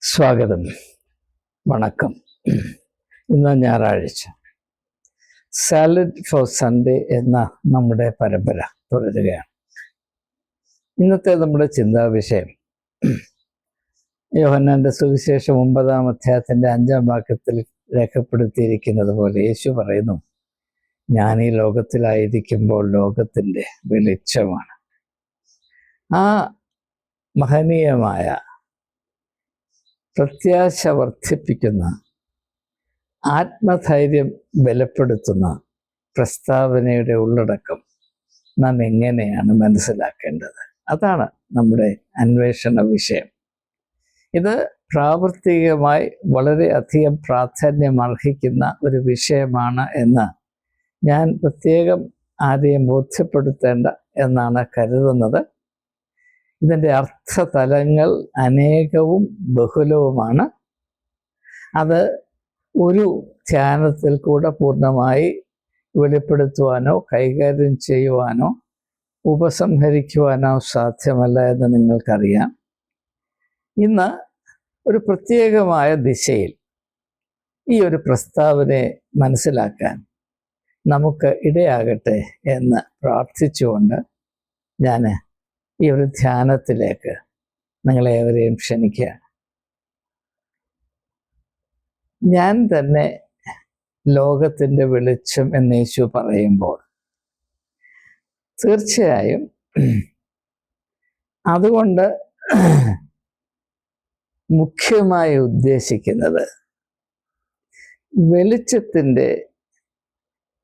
സ്വാഗതം, വണക്കം. ഇന്ന് ഞായറാഴ്ച. സാലഡ് ഫോർ സൺഡേ എന്ന നമ്മുടെ പരമ്പര തുടരുകയാണ്. ഇന്നത്തെ നമ്മുടെ ചിന്താവിഷയം യോഹന്നാന്റെ സുവിശേഷം 9-ാം അധ്യായത്തിന്റെ 5-ാം വാക്യത്തിൽ രേഖപ്പെടുത്തിയിരിക്കുന്നത് പോലെ യേശു പറയുന്നു, ഞാൻ ഈ ലോകത്തിലായിരിക്കുമ്പോൾ ലോകത്തിൻ്റെ വെളിച്ചമാണ്. ആ മഹനീയമായ പ്രത്യാശ വർദ്ധിപ്പിക്കുന്ന, ആത്മധൈര്യം ബലപ്പെടുത്തുന്ന പ്രസ്താവനയുടെ ഉള്ളടക്കം നാം എങ്ങനെയാണ് മനസ്സിലാക്കേണ്ടത്? അതാണ് നമ്മുടെ അന്വേഷണ വിഷയം. ഇത് പ്രാവർത്തികമായി വളരെയധികം പ്രാധാന്യം അർഹിക്കുന്ന ഒരു വിഷയമാണ് എന്ന് ഞാൻ പ്രത്യേകം ആരെയും ബോധ്യപ്പെടുത്തേണ്ട എന്നാണ് കരുതുന്നത്. ഇതിൻ്റെ അർത്ഥതലങ്ങൾ അനേകവും ബഹുലവുമാണ്. അത് ഒരു ധ്യാനത്തിൽ കൂടെ പൂർണ്ണമായി വെളിപ്പെടുത്തുവാനോ കൈകാര്യം ചെയ്യുവാനോ ഉപസംഹരിക്കുവാനോ സാധ്യമല്ല എന്ന് നിങ്ങൾക്കറിയാം. ഇന്ന് ഒരു പ്രത്യേകമായ ദിശയിൽ ഈ ഒരു പ്രസ്താവനയെ മനസ്സിലാക്കാൻ നമുക്ക് ഇടയാകട്ടെ എന്ന് പ്രാർത്ഥിച്ചുകൊണ്ട് ഞാൻ ഈ ഒരു ധ്യാനത്തിലേക്ക് നിങ്ങളേവരെയും ക്ഷണിക്കുകയാണ്. ഞാൻ തന്നെ ലോകത്തിൻ്റെ വെളിച്ചം എന്ന് യേശു പറയുമ്പോൾ തീർച്ചയായും അതുകൊണ്ട് മുഖ്യമായി ഉദ്ദേശിക്കുന്നത് വെളിച്ചത്തിൻ്റെ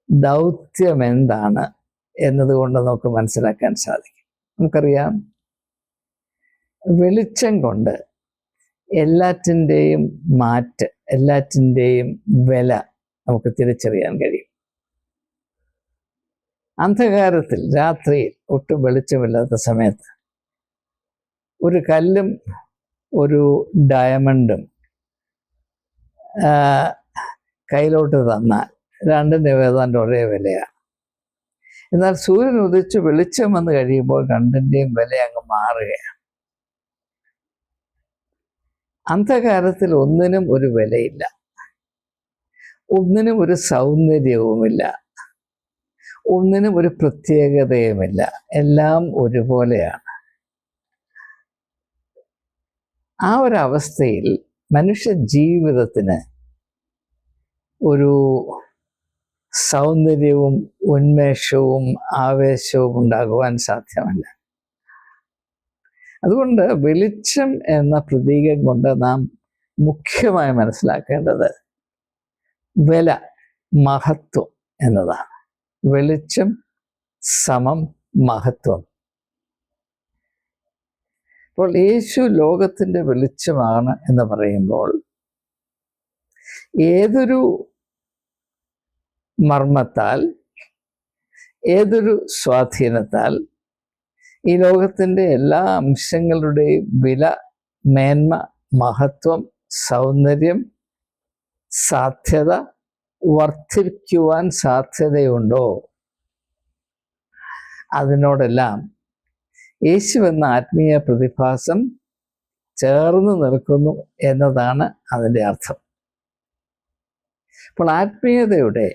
ദൗത്യം എന്താണ് എന്നതുകൊണ്ട് നമുക്ക് മനസ്സിലാക്കാൻ സാധിക്കും. നമുക്കറിയാം, വെളിച്ചം കൊണ്ട് എല്ലാറ്റിൻ്റെയും മാറ്റ്, എല്ലാറ്റിൻ്റെയും വില നമുക്ക് തിരിച്ചറിയാൻ കഴിയും. അന്ധകാരത്തിൽ, രാത്രിയിൽ ഒട്ടും വെളിച്ചമില്ലാത്ത സമയത്ത് ഒരു കല്ലും ഒരു ഡയമണ്ടും കയ്യിലോട്ട് തന്നാൽ രണ്ടിൻ്റെ ഏതാണ്ട് ഒരേ വിലയാണ്. എന്നാൽ സൂര്യൻ ഉദിച്ച് വെളിച്ചം വന്ന് കഴിയുമ്പോൾ രണ്ടിൻ്റെയും വില അങ്ങ് മാറുകയാണ്. അന്ധകാരത്തിൽ ഒന്നിനും ഒരു വിലയില്ല, ഒന്നിനും ഒരു സൗന്ദര്യവുമില്ല, ഒന്നിനും ഒരു പ്രത്യേകതയുമില്ല. എല്ലാം ഒരുപോലെയാണ്. ആ ഒരവസ്ഥയിൽ മനുഷ്യ ജീവിതത്തിന് ഒരു സൗന്ദര്യവും ഉന്മേഷവും ആവേശവും ഉണ്ടാകുവാൻ സാധ്യമല്ല. അതുകൊണ്ട് വെളിച്ചം എന്ന പ്രതീകം കൊണ്ട് നാം മുഖ്യമായി മനസ്സിലാക്കേണ്ടത് വില, മഹത്വം എന്നതാണ്. വെളിച്ചം സമം മഹത്വം. അപ്പോൾ യേശു ലോകത്തിൻ്റെ വെളിച്ചമാണ് എന്ന് പറയുമ്പോൾ ഏതൊരു മർമ്മത്താൽ, ഏതൊരു സ്വാധീനത്താൽ ഈ ലോകത്തിൻ്റെ എല്ലാ അംശങ്ങളുടെയും വില, മേന്മ, മഹത്വം, സൗന്ദര്യം, സാധ്യത വർദ്ധിക്കുവാൻ സാധ്യതയുണ്ടോ, അതിനോടെല്ലാം യേശു എന്ന ആത്മീയ പ്രതിഭാസം ചേർന്ന് നിൽക്കുന്നു എന്നതാണ് അതിൻ്റെ അർത്ഥം. അപ്പോൾ ആത്മീയതയുടെ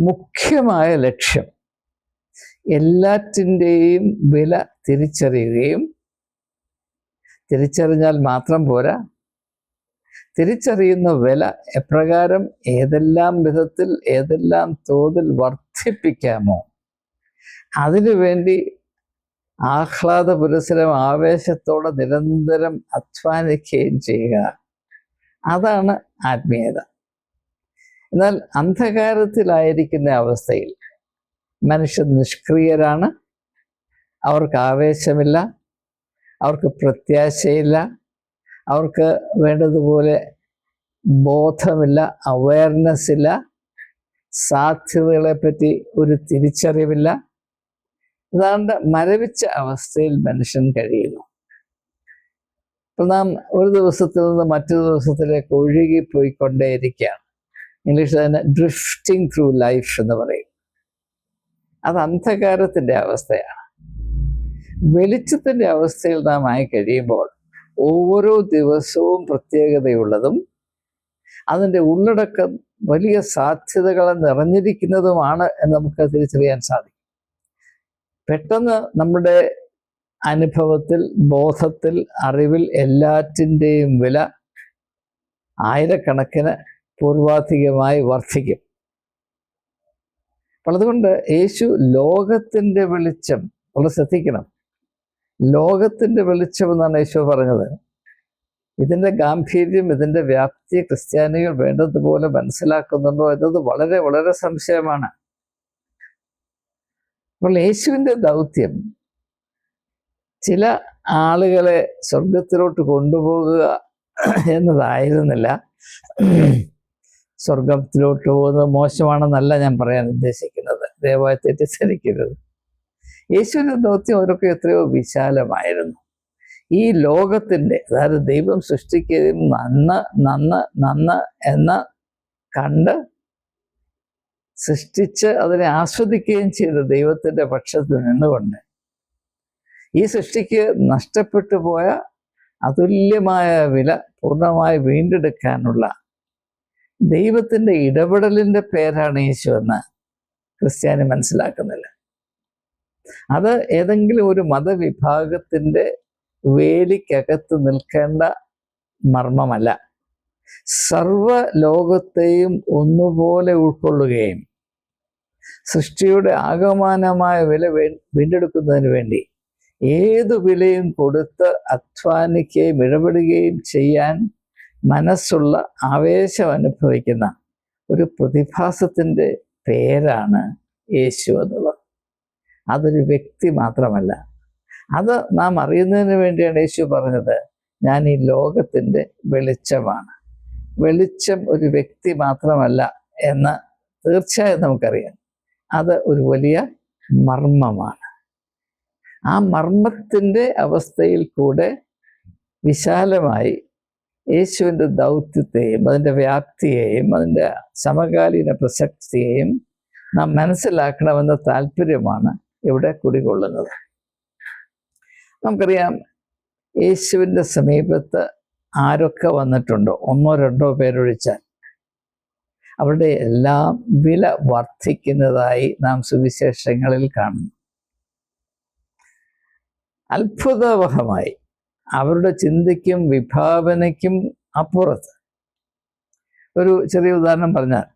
മുഖ്യമായ ലക്ഷ്യം എല്ലാറ്റിൻ്റെയും വില തിരിച്ചറിയുകയും, തിരിച്ചറിഞ്ഞാൽ മാത്രം പോരാ, തിരിച്ചറിയുന്ന വില എപ്രകാരം ഏതെല്ലാം വിധത്തിൽ ഏതെല്ലാം തോതിൽ വർദ്ധിപ്പിക്കാമോ അതിനുവേണ്ടി ആഹ്ലാദപുരസരം ആവേശത്തോടെ നിരന്തരം അധ്വാനിക്കുകയും ചെയ്യുക. അതാണ് ആത്മീയത. എന്നാൽ അന്ധകാരത്തിലായിരിക്കുന്ന അവസ്ഥയിൽ മനുഷ്യർ നിഷ്ക്രിയരാണ്. അവർക്ക് ആവേശമില്ല, അവർക്ക് പ്രത്യാശയില്ല, അവർക്ക് വേണ്ടതുപോലെ ബോധമില്ല, അവയർനെസ് ഇല്ല, സാധ്യതകളെപ്പറ്റി ഒരു തിരിച്ചറിവില്ല. അതാണ്ട് മരവിച്ച അവസ്ഥയിൽ മനുഷ്യൻ കഴിയുന്നു. അപ്പോൾ നാം ഒരു ദിവസത്തിൽ നിന്ന് മറ്റൊരു ദിവസത്തിലേക്ക് ഒഴുകിപ്പോയിക്കൊണ്ടേയിരിക്കുകയാണ്. ഇംഗ്ലീഷിൽ തന്നെ ഡ്രിഫ്റ്റിംഗ് ത്രൂ ലൈഫ് എന്ന് പറയും. അത് അന്ധകാരത്തിൻ്റെ അവസ്ഥയാണ്. വെളിച്ചത്തിൻ്റെ അവസ്ഥയിൽ നാം ആയി കഴിയുമ്പോൾ ഓരോ ദിവസവും പ്രത്യേകതയുള്ളതും അതിൻ്റെ ഉള്ളടക്കം വലിയ സാധ്യതകൾ നിറഞ്ഞിരിക്കുന്നതുമാണ് എന്ന് നമുക്ക് തിരിച്ചറിയാൻ സാധിക്കും. പെട്ടെന്ന് നമ്മുടെ അനുഭവത്തിൽ, ബോധത്തിൽ, അറിവിൽ എല്ലാറ്റിൻ്റെയും വില ആയിരക്കണക്കിന് പൂർവാധികമായി വർദ്ധിക്കും. അപ്പോൾ അതുകൊണ്ട് യേശു ലോകത്തിൻ്റെ വെളിച്ചം, വളരെ ശ്രദ്ധിക്കണം, ലോകത്തിൻ്റെ വെളിച്ചം എന്നാണ് യേശു പറഞ്ഞത്. ഇതിൻ്റെ ഗാംഭീര്യം, ഇതിൻ്റെ വ്യാപ്തി ക്രിസ്ത്യാനികൾ വേണ്ടതുപോലെ മനസ്സിലാക്കുന്നുണ്ടോ എന്നത് വളരെ വളരെ സംശയമാണ്. അപ്പോൾ യേശുവിൻ്റെ ദൗത്യം ചില ആളുകളെ സ്വർഗത്തിലോട്ട് കൊണ്ടുപോകുക എന്നതായിരുന്നില്ല. സ്വർഗത്തിലോട്ട് പോകുന്നത് മോശമാണെന്നല്ല ഞാൻ പറയാൻ ഉദ്ദേശിക്കുന്നത്, ദയവായി തെറ്റിദ്ധരിക്കരുത്. യേശുവിൻ്റെ ദൗത്യം അവരൊക്കെ എത്രയോ വിശാലമായിരുന്നു. ഈ ലോകത്തിൻ്റെ, അതായത് ദൈവം സൃഷ്ടിക്കുകയും നന്ന് എന്ന് കണ്ട് സൃഷ്ടിച്ച് അതിനെ ആസ്വദിക്കുകയും ചെയ്ത ദൈവത്തിൻ്റെ പക്ഷത്ത് നിന്നുകൊണ്ട് ഈ സൃഷ്ടിക്ക് നഷ്ടപ്പെട്ടു പോയ അതുല്യമായ വില പൂർണ്ണമായി വീണ്ടെടുക്കാനുള്ള ദൈവത്തിൻ്റെ ഇടപെടലിൻ്റെ പേരാണ് യേശു എന്ന് ക്രിസ്ത്യാനി മനസ്സിലാക്കുന്നില്ല. അത് ഏതെങ്കിലും ഒരു മതവിഭാഗത്തിൻ്റെ വേലിക്കകത്ത് നിൽക്കേണ്ട മർമ്മമല്ല. സർവ ലോകത്തെയും ഒന്നുപോലെ ഉൾക്കൊള്ളുകയും സൃഷ്ടിയുടെ ആകമാനമായ വില വീണ്ടെടുക്കുന്നതിന് വേണ്ടി ഏതു വിലയും കൊടുത്ത് അധ്വാനിക്കുകയും ഇടപെടുകയും ചെയ്യാൻ മനസ്സുള്ള, ആവേശം അനുഭവിക്കുന്ന ഒരു പ്രതിഭാസത്തിൻ്റെ പേരാണ് യേശു എന്നുള്ളത്. അതൊരു വ്യക്തി മാത്രമല്ല. അത് നാം അറിയുന്നതിന് വേണ്ടിയാണ് യേശു പറഞ്ഞത്, ഞാൻ ഈ ലോകത്തിൻ്റെ വെളിച്ചമാണ്. വെളിച്ചം ഒരു വ്യക്തി മാത്രമല്ല എന്ന് തീർച്ചയായും നമുക്കറിയാം. അത് ഒരു വലിയ മർമ്മമാണ്. ആ മർമ്മത്തിൻ്റെ അവസ്ഥയിൽ കൂടെ വിശാലമായി യേശുവിൻ്റെ ദൗത്യത്തെയും അതിൻ്റെ വ്യാപ്തിയെയും അതിൻ്റെ സമകാലീന പ്രസക്തിയെയും നാം മനസ്സിലാക്കണമെന്ന താല്പര്യമാണ് ഇവിടെ കുടികൊള്ളുന്നത്. നമുക്കറിയാം, യേശുവിൻ്റെ സമീപത്ത് ആരൊക്കെ വന്നിട്ടുണ്ടോ, ഒന്നോ രണ്ടോ പേരൊഴിച്ചാൽ അവരുടെ എല്ലാം വില വർദ്ധിക്കുന്നതായി നാം സുവിശേഷങ്ങളിൽ കാണുന്നു. അത്ഭുതവഹമായി അവരുടെ ചിന്തയ്ക്കും വിഭാവനയ്ക്കും അപ്പുറത്ത്. ഒരു ചെറിയ ഉദാഹരണം പറഞ്ഞാൽ,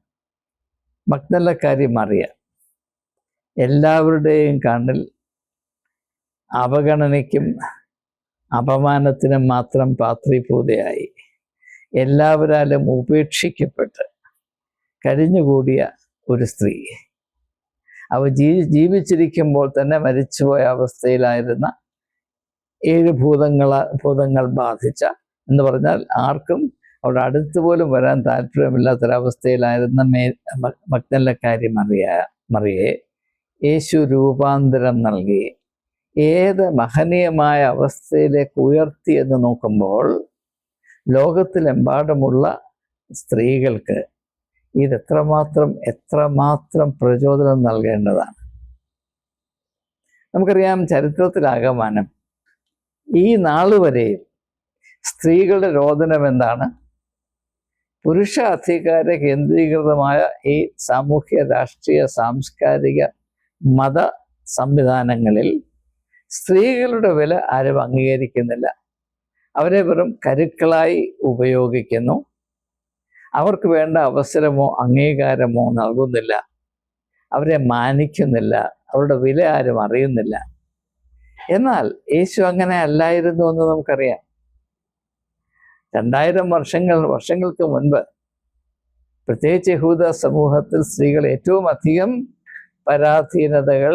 മഗ്ദലക്കാരി മറിയ എല്ലാവരുടെയും കണ്ണിൽ അവഗണനയ്ക്കും അപമാനത്തിനും മാത്രം പാത്രീഭൂതയായി എല്ലാവരാലും ഉപേക്ഷിക്കപ്പെട്ട് കഴിഞ്ഞുകൂടിയ ഒരു സ്ത്രീ. അവ ജീവിച്ചിരിക്കുമ്പോൾ തന്നെ മരിച്ചുപോയ അവസ്ഥയിലായിരുന്ന 7 ഭൂതങ്ങൾ ബാധിച്ച, എന്ന് പറഞ്ഞാൽ ആർക്കും അവിടെ അടുത്ത് പോലും വരാൻ താല്പര്യമില്ലാത്തൊരവസ്ഥയിലായിരുന്ന മഗ്ദലക്കാരി മറിയയെ യേശു രൂപാന്തരം നൽകി ഏത് മഹനീയമായ അവസ്ഥയിലേക്ക് ഉയർത്തി എന്ന് നോക്കുമ്പോൾ ലോകത്തിലെമ്പാടുമുള്ള സ്ത്രീകൾക്ക് ഇത് എത്രമാത്രം പ്രചോദനം നൽകേണ്ടതാണ്. നമുക്കറിയാം, ചരിത്രത്തിലാകമാനം ഈ നാൾ വരെയും സ്ത്രീകളുടെ രോദനം എന്താണ്? പുരുഷ അധികാര കേന്ദ്രീകൃതമായ ഈ സാമൂഹ്യ, രാഷ്ട്രീയ, സാംസ്കാരിക, മത സംവിധാനങ്ങളിൽ സ്ത്രീകളുടെ വില ആരും അംഗീകരിക്കുന്നില്ല. അവരെ വെറും കരുക്കളായി ഉപയോഗിക്കുന്നു. അവർക്ക് വേണ്ട അവസരമോ അംഗീകാരമോ നൽകുന്നില്ല. അവരെ മാനിക്കുന്നില്ല. അവരുടെ വില ആരും അറിയുന്നില്ല. എന്നാൽ യേശു അങ്ങനെ അല്ലായിരുന്നു എന്ന് നമുക്കറിയാം. 2000 വർഷങ്ങൾക്ക് മുൻപ്, പ്രത്യേകിച്ച് യഹൂദ സമൂഹത്തിൽ സ്ത്രീകൾ ഏറ്റവും അധികം പരാധീനതകൾ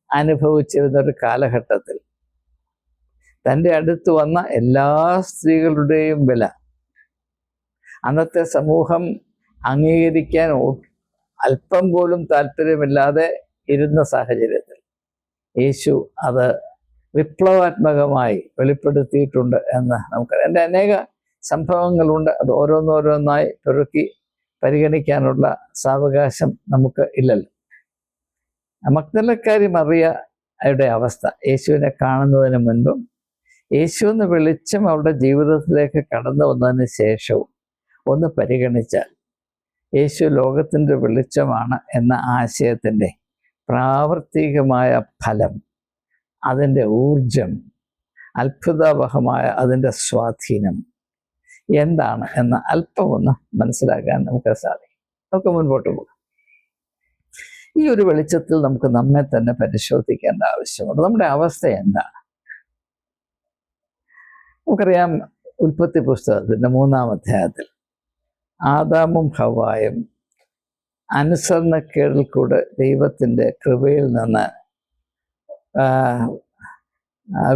അനുഭവിച്ചിരുന്ന ഒരു കാലഘട്ടത്തിൽ തൻ്റെ അടുത്ത് വന്ന എല്ലാ സ്ത്രീകളുടെയും വില അന്നത്തെ സമൂഹം അംഗീകരിക്കാൻ അല്പം പോലും താല്പര്യമില്ലാതെ ഇരുന്ന സാഹചര്യത്തിൽ യേശു അത് വിപ്ലവാത്മകമായി വെളിപ്പെടുത്തിയിട്ടുണ്ട് എന്ന് നമുക്കറിയാം. എൻ്റെ അനേക സംഭവങ്ങളുണ്ട്. അത് ഓരോന്നോരോന്നായി പെറുക്കി പരിഗണിക്കാനുള്ള സാവകാശം നമുക്ക് ഇല്ലല്ലോ. മഗ്ദലക്കാരി മറിയയുടെ അവസ്ഥ യേശുവിനെ കാണുന്നതിന് മുൻപും യേശു എന്ന വെളിച്ചം അവരുടെ ജീവിതത്തിലേക്ക് കടന്നു വന്നതിന് ശേഷവും ഒന്ന് പരിഗണിച്ചാൽ യേശു ലോകത്തിൻ്റെ വെളിച്ചമാണ് എന്ന ആശയത്തിൻ്റെ പ്രാവർത്തികമായ ഫലം, അതിൻ്റെ ഊർജം, അത്ഭുതാവഹമായ അതിൻ്റെ സ്വാധീനം എന്താണ് എന്ന് അല്പം ഒന്ന് മനസ്സിലാക്കാൻ നമുക്ക് സാധിക്കും. നമുക്ക് മുൻപോട്ട് പോകാം. ഈ ഒരു വെളിച്ചത്തിൽ നമുക്ക് നമ്മെ തന്നെ പരിശോധിക്കേണ്ട ആവശ്യമുണ്ട്. നമ്മുടെ അവസ്ഥ എന്താണ്? നമുക്കറിയാം, ഉൽപ്പത്തി പുസ്തകത്തിൻ്റെ 3-ാം അധ്യായത്തിൽ ആദാമും ഹവ്വായും അനുസരണക്കേടിൽ കൂടെ ദൈവത്തിൻ്റെ കൃപയിൽ നിന്ന്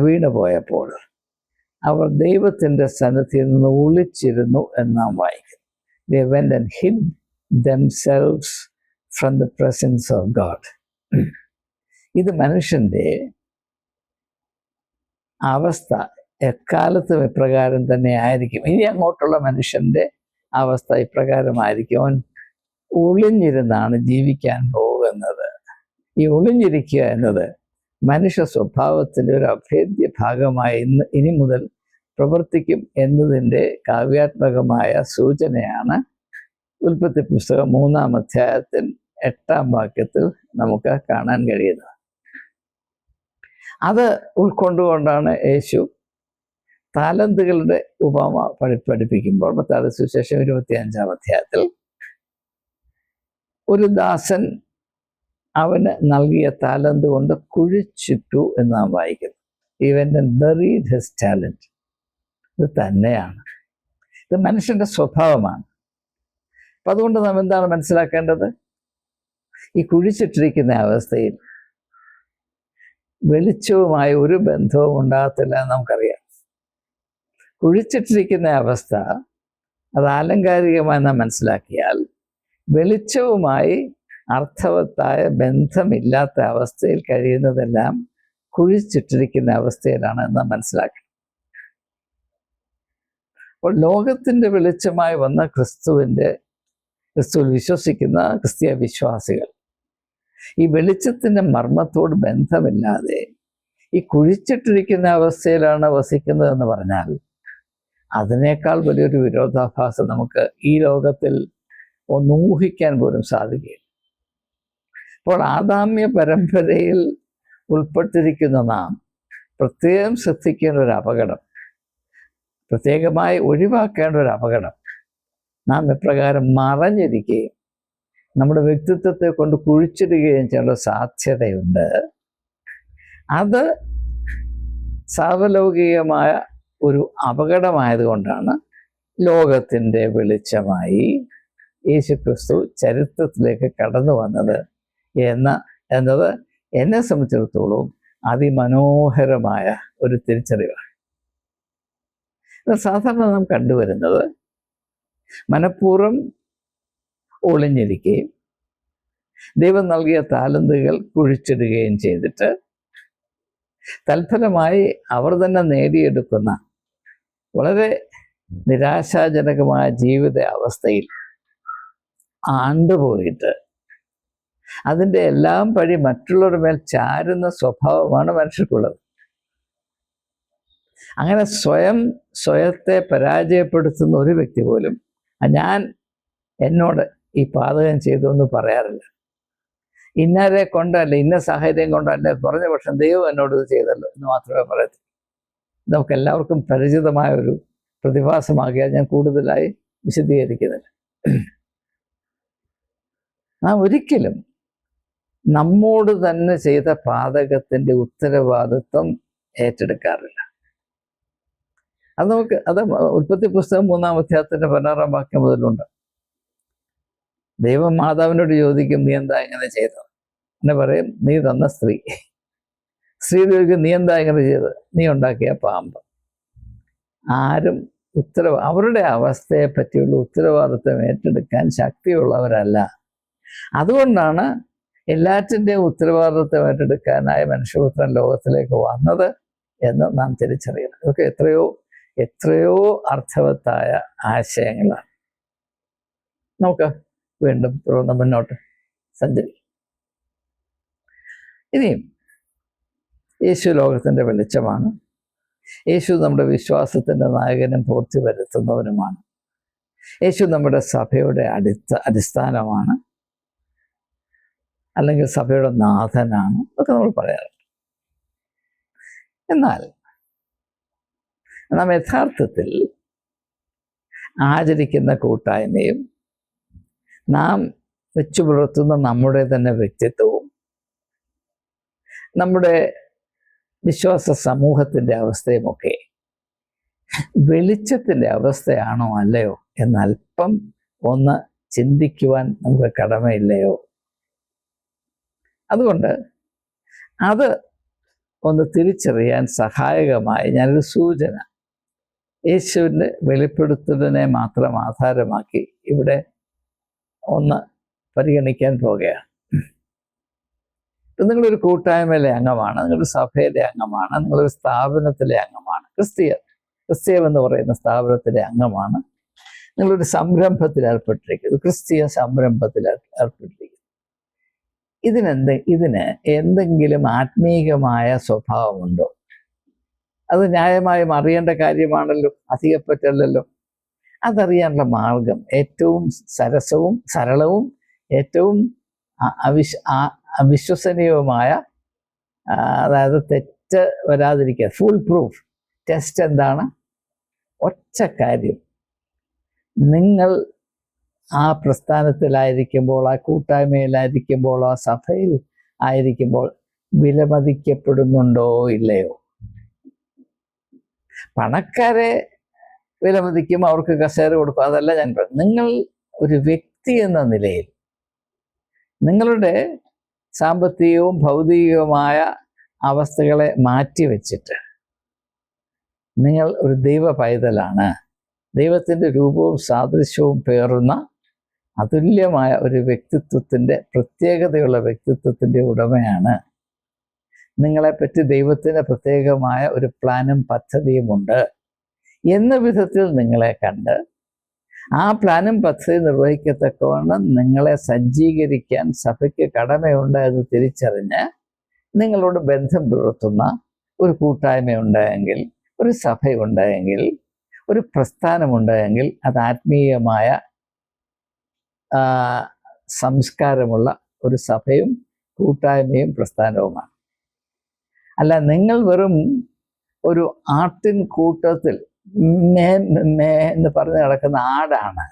വീണുപോയപ്പോൾ അവർ ദൈവത്തിൻ്റെ സന്നിധിയിൽ നിന്ന് ഒളിച്ചിരുന്നു എന്ന് നാം വായിക്കുന്നു. They went and hid themselves from the presence of God. ഇത് മനുഷ്യൻ്റെ അവസ്ഥ എക്കാലത്തും ഇപ്രകാരം തന്നെ ആയിരിക്കും. ഇനി അങ്ങോട്ടുള്ള മനുഷ്യൻ്റെ അവസ്ഥ ഇപ്രകാരമായിരിക്കും. അവൻ ഒളിഞ്ഞിരുന്നാണ് ജീവിക്കാൻ പോകുന്നത്. ഈ ഒളിഞ്ഞിരിക്കുക എന്നത് മനുഷ്യ സ്വഭാവത്തിൻ്റെ ഒരു അഭേദ്യ ഭാഗമായി ഇനി മുതൽ പ്രവർത്തിക്കും എന്നതിൻ്റെ കാവ്യാത്മകമായ സൂചനയാണ് ഉൽപ്പത്തി പുസ്തകം 3-ാം അധ്യായത്തിൽ 8-ാം വാക്യത്തിൽ നമുക്ക് കാണാൻ കഴിയുന്നത്. അത് ഉൾക്കൊണ്ടുകൊണ്ടാണ് യേശു താലന്തുകളുടെ ഉപമ പഠിപ്പിക്കുമ്പോൾ മത്തായിയുടെ സുവിശേഷം 25-ാം അധ്യായത്തിൽ ഒരു ദാസൻ അവന് നൽകിയ താലന്ത് കൊണ്ട് കുഴിച്ചിട്ടു എന്ന് നാം വായിക്കുന്നു. He went and buried his talent. ഇത് തന്നെയാണ്, ഇത് മനുഷ്യൻ്റെ സ്വഭാവമാണ്. അപ്പം അതുകൊണ്ട് നാം എന്താണ് മനസ്സിലാക്കേണ്ടത്? ഈ കുഴിച്ചിട്ടിരിക്കുന്ന അവസ്ഥയിൽ വെളിച്ചവുമായി ഒരു ബന്ധവും ഉണ്ടാകത്തില്ല എന്ന് നമുക്കറിയാം. കുഴിച്ചിട്ടിരിക്കുന്ന അവസ്ഥ അത് ആലങ്കാരികമായി നാം മനസ്സിലാക്കിയാൽ വെളിച്ചവുമായി അർത്ഥവത്തായ ബന്ധമില്ലാത്ത അവസ്ഥയിൽ കഴിയുന്നതെല്ലാം കുഴിച്ചിട്ടിരിക്കുന്ന അവസ്ഥയിലാണ് നാം മനസ്സിലാക്കുന്നത്. അപ്പോൾ ലോകത്തിൻ്റെ വെളിച്ചമായി വന്ന ക്രിസ്തുവിൽ വിശ്വസിക്കുന്ന ക്രിസ്തീയ വിശ്വാസികൾ ഈ വെളിച്ചത്തിൻ്റെ മർമ്മത്തോട് ബന്ധമില്ലാതെ ഈ കുഴിച്ചിട്ടിരിക്കുന്ന അവസ്ഥയിലാണ് വസിക്കുന്നതെന്ന് പറഞ്ഞാൽ അതിനേക്കാൾ വലിയൊരു വിരോധാഭാസം നമുക്ക് ഈ ലോകത്തിൽ ഒന്നൂഹിക്കാൻ പോലും സാധിക്കില്ല. അപ്പോൾ ആദാമ്യ പരമ്പരയിൽ ഉൾപ്പെട്ടിരിക്കുന്ന നാം പ്രത്യേകം ശ്രദ്ധിക്കേണ്ട ഒരു അപകടം, പ്രത്യേകമായി ഒഴിവാക്കേണ്ട ഒരു അപകടം, നാം ഇപ്രകാരം മറഞ്ഞിരിക്കുകയും നമ്മുടെ വ്യക്തിത്വത്തെ കൊണ്ട് കുഴിച്ചിടുകയും ചെയ്യേണ്ട സാധ്യതയുണ്ട്. അത് സാർവലൗകികമായ ഒരു അപകടമായതുകൊണ്ടാണ് ലോകത്തിൻ്റെ വെളിച്ചമായി യേശുക്രിസ്തു ചരിത്രത്തിലേക്ക് കടന്നു വന്നത് എന്നത് എന്നെ സംബന്ധിച്ചിടത്തോളം അതിമനോഹരമായ ഒരു തിരിച്ചറിവാണ്. സാധാരണ നാം കണ്ടുവരുന്നത് മനഃപൂർവ്വം ഒളിഞ്ഞിരിക്കുകയും ദൈവം നൽകിയ താലന്തുകൾ കുഴിച്ചിടുകയും ചെയ്തിട്ട് തൽഫലമായി അവർ തന്നെ നേടിയെടുക്കുന്ന വളരെ നിരാശാജനകമായ ജീവിത അവസ്ഥയിൽ ആണ്ടുപോയിട്ട് അതിൻ്റെ എല്ലാം പഴി മറ്റുള്ളവരുടെ മേൽ ചാരുന്ന സ്വഭാവമാണ് മനുഷ്യർക്കുള്ളത്. അങ്ങനെ സ്വയത്തെ പരാജയപ്പെടുത്തുന്ന ഒരു വ്യക്തി പോലും എന്നോട് ഈ പാതകം ചെയ്തു എന്ന് പറയാറില്ല. ഇന്നരെ കൊണ്ടല്ല, ഇന്ന സാഹചര്യം കൊണ്ടല്ല, കുറഞ്ഞ പക്ഷം ദൈവം എന്നോട് ഇത് ചെയ്തല്ലോ എന്ന് മാത്രമേ പറയത്തുള്ളൂ. നമുക്ക് എല്ലാവർക്കും പരിചിതമായ ഒരു പ്രതിഭാസമാകിയാൽ ഞാൻ കൂടുതലായി വിശദീകരിക്കുന്നില്ല. നാം ഒരിക്കലും നമ്മോട് തന്നെ ചെയ്ത പാതകത്തിൻ്റെ ഉത്തരവാദിത്വം ഏറ്റെടുക്കാറില്ല. അത് ഉൽപ്പത്തി പുസ്തകം 3-ാം അധ്യായത്തിൻ്റെ 16-ാം വാക്യം മുതലുണ്ട്. ദൈവം മാതാവിനോട് ചോദിക്കും, നീ എന്താ ഇങ്ങനെ ചെയ്തത്? എന്നെ പറയും, നീ തന്ന സ്ത്രീ ചോദിക്കും, നീ എന്താ ഇങ്ങനെ ചെയ്തത്? നീ ഉണ്ടാക്കിയ പാമ്പ്. ആരും അവരുടെ അവസ്ഥയെ പറ്റിയുള്ള ഉത്തരവാദിത്വം ഏറ്റെടുക്കാൻ ശക്തിയുള്ളവരല്ല. അതുകൊണ്ടാണ് എല്ലാറ്റിൻ്റെയും ഉത്തരവാദിത്വം ഏറ്റെടുക്കാനായ മനുഷ്യപുത്രൻ ലോകത്തിലേക്ക് വന്നത് എന്ന് നാം തിരിച്ചറിയണം. ഇതൊക്കെ എത്രയോ അർത്ഥവത്തായ ആശയങ്ങളാണ്. നമുക്ക് വീണ്ടും തുടർന്ന് മുന്നോട്ട് സഞ്ചരിക്കും. ഇനിയും യേശു ലോകത്തിൻ്റെ വെളിച്ചമാണ്. യേശു നമ്മുടെ വിശ്വാസത്തിൻ്റെ നായകനും പൂർത്തി വരുത്തുന്നവനുമാണ്. യേശു നമ്മുടെ സഭയുടെ അടിസ്ഥാനമാണ്, അല്ലെങ്കിൽ സഭയുടെ നാഥനാണ് എന്നൊക്കെ നമ്മൾ പറയാറുണ്ട്. എന്നാൽ നാം യഥാർത്ഥത്തിൽ ആചരിക്കുന്ന കൂട്ടായ്മയും നാം വെച്ചു പുലർത്തുന്ന നമ്മുടെ തന്നെ വ്യക്തിത്വവും നമ്മുടെ വിശ്വാസ സമൂഹത്തിൻ്റെ അവസ്ഥയുമൊക്കെ വെളിച്ചത്തിൻ്റെ അവസ്ഥയാണോ അല്ലയോ എന്നല്പം ഒന്ന് ചിന്തിക്കുവാൻ നമുക്ക് കടമയില്ലയോ? അതുകൊണ്ട് അത് ഒന്ന് തിരിച്ചറിയാൻ സഹായകമായി ഞാനൊരു സൂചന യേശുവിൻ്റെ വെളിപ്പെടുത്തലിനെ മാത്രം ആധാരമാക്കി ഇവിടെ ഒന്ന് പരിഗണിക്കാൻ പോകുകയാണ്. നിങ്ങളൊരു കൂട്ടായ്മയിലെ അംഗമാണ്, നിങ്ങളൊരു സഭയിലെ അംഗമാണ്, നിങ്ങളൊരു സ്ഥാപനത്തിലെ അംഗമാണ്, ക്രിസ്തീയം എന്ന് പറയുന്ന സ്ഥാപനത്തിലെ അംഗമാണ്. നിങ്ങളൊരു സംരംഭത്തിൽ ഏർപ്പെട്ടിരിക്കുന്നു, ക്രിസ്തീയ സംരംഭത്തിൽ ഏർപ്പെട്ടിരിക്കുന്നു. ഇതിന് എന്തെങ്കിലും ആത്മീകമായ സ്വഭാവമുണ്ടോ? അത് ന്യായമായും അറിയേണ്ട കാര്യമാണല്ലോ, അധികപ്പറ്റല്ലല്ലോ. അതറിയാനുള്ള മാർഗം ഏറ്റവും സരളവും ഏറ്റവും അവിശ്വസനീയവുമായ, അതായത് തെറ്റ് വരാതിരിക്കുക, ഫുൾ പ്രൂഫ് ടെസ്റ്റ് എന്താണ്? ഒറ്റ കാര്യം, നിങ്ങൾ ആ പ്രസ്ഥാനത്തിലായിരിക്കുമ്പോൾ, ആ കൂട്ടായ്മയിലായിരിക്കുമ്പോൾ, ആ സഭയിൽ ആയിരിക്കുമ്പോൾ വിലമതിക്കപ്പെടുന്നുണ്ടോ ഇല്ലയോ? പണക്കാരെ വിലമതിക്കും, അവർക്ക് കസേര കൊടുക്കും, അതല്ല ഞാൻ പറഞ്ഞു. നിങ്ങൾ ഒരു വ്യക്തി എന്ന നിലയിൽ നിങ്ങളുടെ സാമ്പത്തികവും ഭൗതികവുമായ അവസ്ഥകളെ മാറ്റിവെച്ചിട്ട് നിങ്ങൾ ഒരു ദൈവ പൈതലാണ്, ദൈവത്തിൻ്റെ രൂപവും സാദൃശ്യവും പേറുന്ന അതുല്യമായ ഒരു വ്യക്തിത്വത്തിൻ്റെ, പ്രത്യേകതയുള്ള വ്യക്തിത്വത്തിൻ്റെ ഉടമയാണ്. നിങ്ങളെപ്പറ്റി ദൈവത്തിന് പ്രത്യേകമായ ഒരു പ്ലാനും പദ്ധതിയുമുണ്ട് എന്ന വിധത്തിൽ നിങ്ങളെ കണ്ട് ആ പ്ലാനും പദ്ധതി നിർവഹിക്കത്തക്കവണ്ണം നിങ്ങളെ സജ്ജീകരിക്കാൻ സഭയ്ക്ക് കടമയുണ്ട് എന്ന് തിരിച്ചറിഞ്ഞ് നിങ്ങളോട് ബന്ധം പുലർത്തുന്ന ഒരു കൂട്ടായ്മയുണ്ടെങ്കിൽ, ഒരു സഭയുണ്ടെങ്കിൽ, ഒരു പ്രസ്ഥാനമുണ്ടെങ്കിൽ അത് ആത്മീയമായ സംസ്കാരമുള്ള ഒരു സഭയും കൂട്ടായ്മയും പ്രസ്ഥാനവുമാണ്. അല്ല, നിങ്ങൾ വെറും ഒരു ആട്ടിൻ കൂട്ടത്തിൽ എന്ന് പറഞ്ഞ് നടക്കുന്ന ആടാണ്,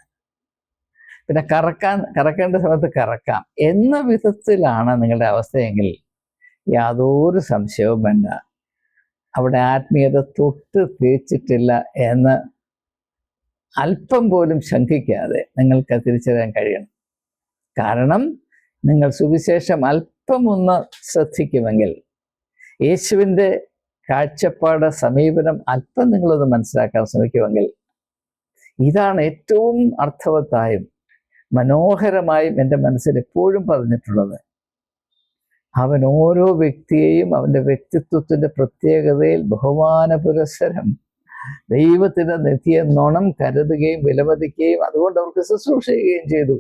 പിന്നെ കറക്കേണ്ട സമയത്ത് കറക്കാം എന്ന വിധത്തിലാണ് നിങ്ങളുടെ അവസ്ഥയെങ്കിൽ യാതൊരു സംശയവും വേണ്ട, അവിടെ ആത്മീയത തൊട്ട് തേച്ചിട്ടില്ല എന്ന് അല്പം പോലും ശങ്കിക്കാതെ നിങ്ങൾക്ക് തിരിച്ചറിയാൻ കഴിയണം. കാരണം നിങ്ങൾ സുവിശേഷം അല്പം ഒന്ന് ശ്രദ്ധിക്കുമെങ്കിൽ, യേശുവിൻ്റെ കാഴ്ചപ്പാട്, സമീപനം അല്പം നിങ്ങളൊന്ന് മനസ്സിലാക്കാൻ ശ്രമിക്കുമെങ്കിൽ, ഇതാണ് ഏറ്റവും അർത്ഥവത്തായും മനോഹരമായും എൻ്റെ മനസ്സിൽ എപ്പോഴും പറഞ്ഞിട്ടുള്ളത്. അവൻ ഓരോ വ്യക്തിയെയും അവൻ്റെ വ്യക്തിത്വത്തിൻ്റെ പ്രത്യേകതയിൽ ബഹുമാന പുരസ്സരം ദൈവത്തിൻ്റെ നിത്യനോണം കരുതുകയും വിലമതിക്കുകയും അതുകൊണ്ട് അവർക്ക് ശുശ്രൂഷ ചെയ്യുകയും ചെയ്തു.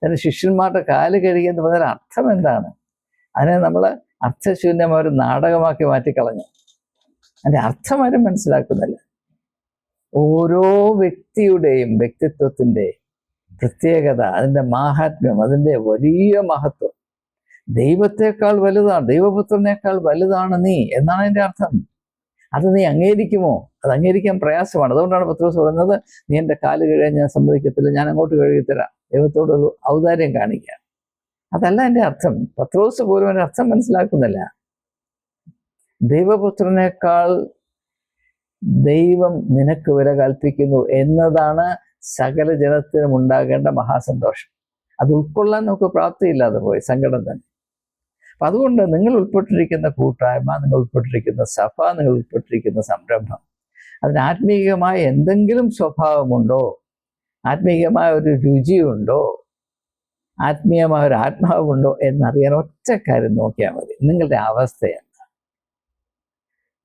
അതിന് ശിഷ്യന്മാരുടെ കാല് കഴുകുക എന്ന് പറഞ്ഞാൽ അർത്ഥം എന്താണ്? അതിനെ നമ്മൾ അർത്ഥശൂന്യമായ ഒരു നാടകമാക്കി മാറ്റിക്കളഞ്ഞു. അതിൻ്റെ അർത്ഥം ആരും മനസ്സിലാക്കുന്നില്ല. ഓരോ വ്യക്തിയുടെയും വ്യക്തിത്വത്തിൻ്റെ പ്രത്യേകത, അതിൻ്റെ മാഹാത്മ്യം, അതിൻ്റെ വലിയ മഹത്വം ദൈവത്തെക്കാൾ വലുതാണ്, ദൈവപുത്രനേക്കാൾ വലുതാണ് നീ എന്നാണ് അതിൻ്റെ അർത്ഥം. അത് നീ അംഗീകരിക്കുമോ? അത് അംഗീകരിക്കാൻ പ്രയാസമാണ്. അതുകൊണ്ടാണ് പത്രോസ് പറയുന്നത്, നീ എൻ്റെ കാല് കഴുകാൻ ഞാൻ സമ്മതിക്കത്തില്ല, ഞാൻ അങ്ങോട്ട് കഴുകിത്തരാം. ദൈവത്തോടൊരു ഔദാര്യം കാണിക്കുക. അതല്ല എൻ്റെ അർത്ഥം. പത്രോസ് പോലും എൻ്റെ അർത്ഥം മനസ്സിലാക്കുന്നില്ല. ദൈവപുത്രനേക്കാൾ ദൈവം നിനക്ക് വില കൽപ്പിക്കുന്നു എന്നതാണ് സകല ജനത്തിനും ഉണ്ടാകേണ്ട മഹാസന്തോഷം. അത് ഉൾക്കൊള്ളാൻ നമുക്ക് പ്രാപ്തിയില്ലാതെ പോയി, സങ്കടം തന്നെ. അപ്പം അതുകൊണ്ട് നിങ്ങൾ ഉൾപ്പെട്ടിരിക്കുന്ന കൂട്ടായ്മ, നിങ്ങൾ ഉൾപ്പെട്ടിരിക്കുന്ന സഭ, നിങ്ങൾ ഉൾപ്പെട്ടിരിക്കുന്ന സംരംഭം, അതിന് ആത്മീയമായ എന്തെങ്കിലും സ്വഭാവമുണ്ടോ, ആത്മീയമായ ഒരു രുചിയുണ്ടോ, ആത്മീയമായ ഒരു ആത്മാവുണ്ടോ എന്നറിയാൻ ഒറ്റ കാര്യം നോക്കിയാൽ മതി. നിങ്ങളുടെ അവസ്ഥയാണ്.